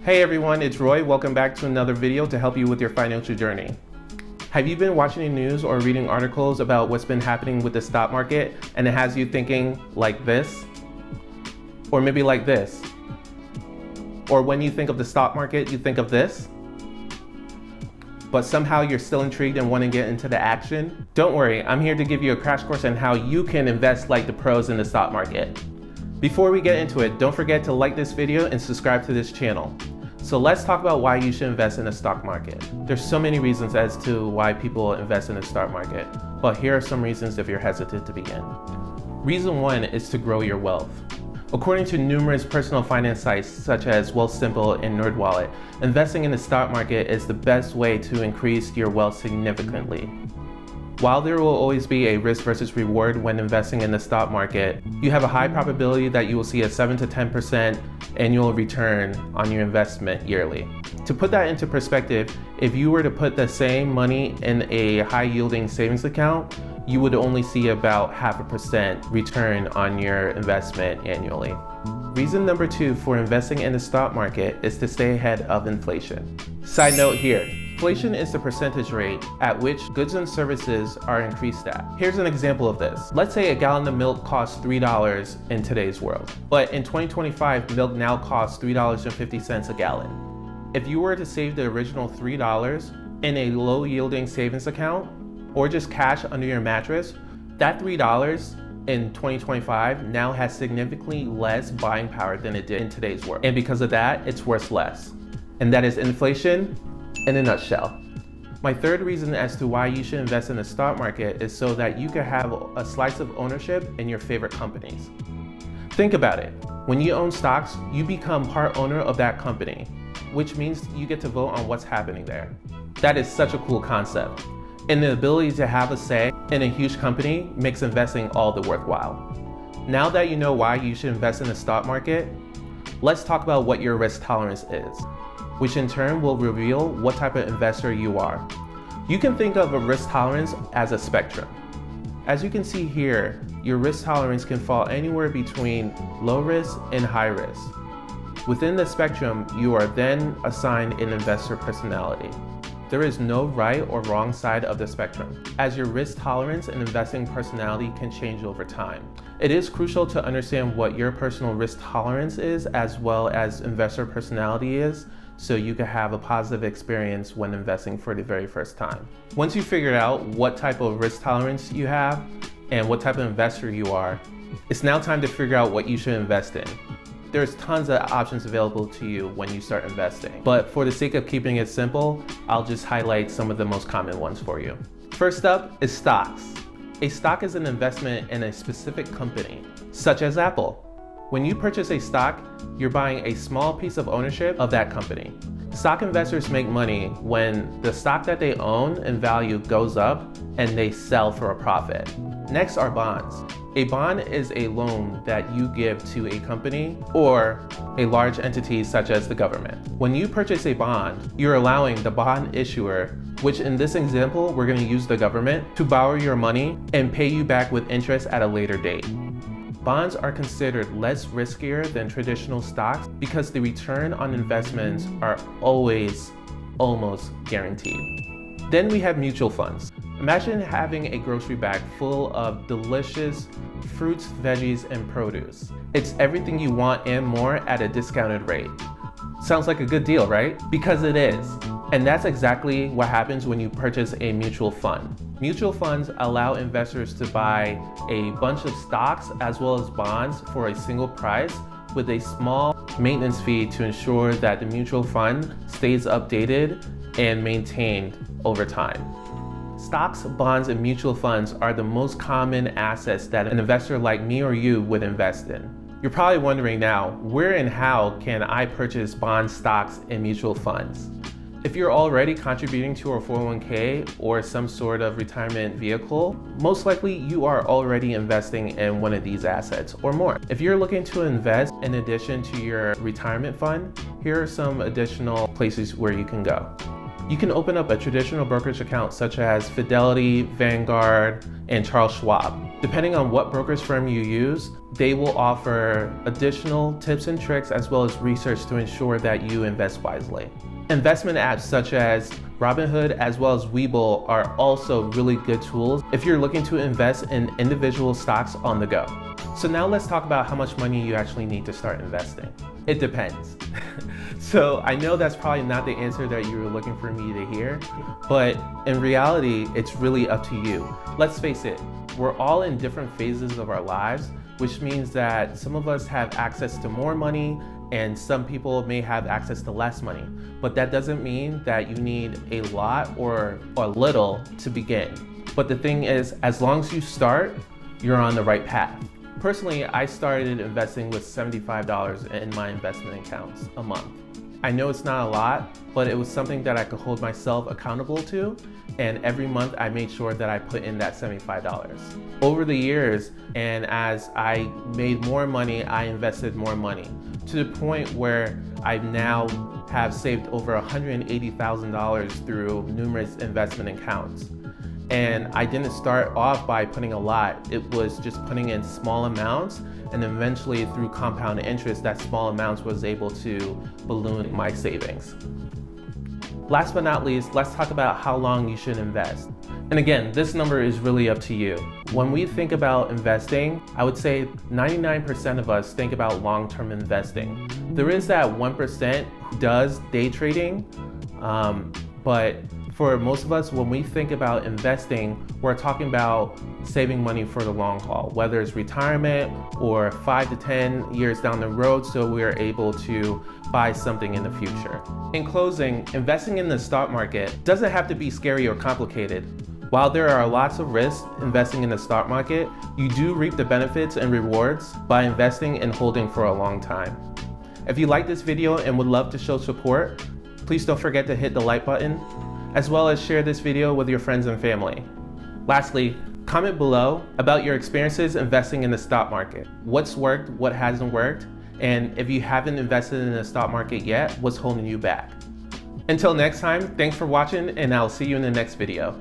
Hey everyone, it's Roy. Welcome back to another video to help you with your financial journey. Have you been watching the news or reading articles about what's been happening with the stock market and it has you thinking like this? Or maybe like this? Or when you think of the stock market, you think of this? But somehow you're still intrigued and want to get into the action? Don't worry, I'm here to give you a crash course on how you can invest like the pros in the stock market. Before we get into it, don't forget to like this video and subscribe to this channel. So let's talk about why you should invest in the stock market. There's so many reasons as to why people invest in the stock market, but here are some reasons if you're hesitant to begin. Reason one is to grow your wealth. According to numerous personal finance sites such as Wealthsimple and NerdWallet, investing in the stock market is the best way to increase your wealth significantly. While there will always be a risk versus reward when investing in the stock market, you have a high probability that you will see a 7 to 10% annual return on your investment yearly. To put that into perspective, if you were to put the same money in a high yielding savings account, you would only see about 0.5% return on your investment annually. Reason number two for investing in the stock market is to stay ahead of inflation. Side note here. Inflation is the percentage rate at which goods and services are increased at. Here's an example of this. Let's say a gallon of milk costs $3 in today's world, but in 2025, milk now costs $3.50 a gallon. If you were to save the original $3 in a low yielding savings account, or just cash under your mattress, that $3 in 2025 now has significantly less buying power than it did in today's world. And because of that, it's worth less. And that is inflation in a nutshell. My third reason as to why you should invest in the stock market is so that you can have a slice of ownership in your favorite companies. Think about it. When you own stocks, you become part owner of that company, which means you get to vote on what's happening there. That is such a cool concept. And the ability to have a say in a huge company makes investing all the worthwhile. Now that you know why you should invest in the stock market, let's talk about what your risk tolerance is, which in turn will reveal what type of investor you are. You can think of a risk tolerance as a spectrum. As you can see here, your risk tolerance can fall anywhere between low risk and high risk. Within the spectrum, you are then assigned an investor personality. There is no right or wrong side of the spectrum, as your risk tolerance and investing personality can change over time. It is crucial to understand what your personal risk tolerance is as well as investor personality is, so you can have a positive experience when investing for the very first time. Once you figure out what type of risk tolerance you have and what type of investor you are, it's now time to figure out what you should invest in. There's tons of options available to you when you start investing, but for the sake of keeping it simple, I'll just highlight some of the most common ones for you. First up is stocks. A stock is an investment in a specific company, such as Apple. When you purchase a stock, you're buying a small piece of ownership of that company. Stock investors make money when the stock that they own in value goes up and they sell for a profit. Next are bonds. A bond is a loan that you give to a company or a large entity such as the government. When you purchase a bond, you're allowing the bond issuer, which in this example, we're going to use the government, to borrow your money and pay you back with interest at a later date. Bonds are considered less riskier than traditional stocks because the return on investments are always almost guaranteed. Then we have mutual funds. Imagine having a grocery bag full of delicious fruits, veggies, and produce. It's everything you want and more at a discounted rate. Sounds like a good deal, right? Because it is. And that's exactly what happens when you purchase a mutual fund. Mutual funds allow investors to buy a bunch of stocks as well as bonds for a single price with a small maintenance fee to ensure that the mutual fund stays updated and maintained over time. Stocks, bonds, and mutual funds are the most common assets that an investor like me or you would invest in. You're probably wondering now, where and how can I purchase bonds, stocks, and mutual funds? If you're already contributing to a 401k or some sort of retirement vehicle, most likely you are already investing in one of these assets or more. If you're looking to invest in addition to your retirement fund, here are some additional places where you can go. You can open up a traditional brokerage account such as Fidelity, Vanguard, and Charles Schwab. Depending on what brokerage firm you use, they will offer additional tips and tricks as well as research to ensure that you invest wisely. Investment apps such as Robinhood as well as Webull are also really good tools if you're looking to invest in individual stocks on the go. So now let's talk about how much money you actually need to start investing. It depends. So I know that's probably not the answer that you were looking for me to hear, but in reality, it's really up to you. Let's face it, we're all in different phases of our lives, which means that some of us have access to more money and some people may have access to less money. But that doesn't mean that you need a lot or a little to begin. But the thing is, as long as you start, you're on the right path. Personally, I started investing with $75 in my investment accounts a month. I know it's not a lot, but it was something that I could hold myself accountable to, and every month I made sure that I put in that $75. Over the years, and as I made more money, I invested more money, to the point where I now have saved over $180,000 through numerous investment accounts. And I didn't start off by putting a lot. It was just putting in small amounts, and eventually through compound interest, that small amounts was able to balloon my savings. Last but not least, let's talk about how long you should invest. And again, this number is really up to you. When we think about investing, I would say 99% of us think about long-term investing. There is that 1% who does day trading, but for most of us, when we think about investing, we're talking about saving money for the long haul, whether it's retirement or 5 to 10 years down the road, so we're able to buy something in the future. In closing, investing in the stock market doesn't have to be scary or complicated. While there are lots of risks investing in the stock market, you do reap the benefits and rewards by investing and holding for a long time. If you like this video and would love to show support, please don't forget to hit the like button, as well as share this video with your friends and family. Lastly, comment below about your experiences investing in the stock market. What's worked, what hasn't worked, and if you haven't invested in the stock market yet, what's holding you back? Until next time, thanks for watching, and I'll see you in the next video.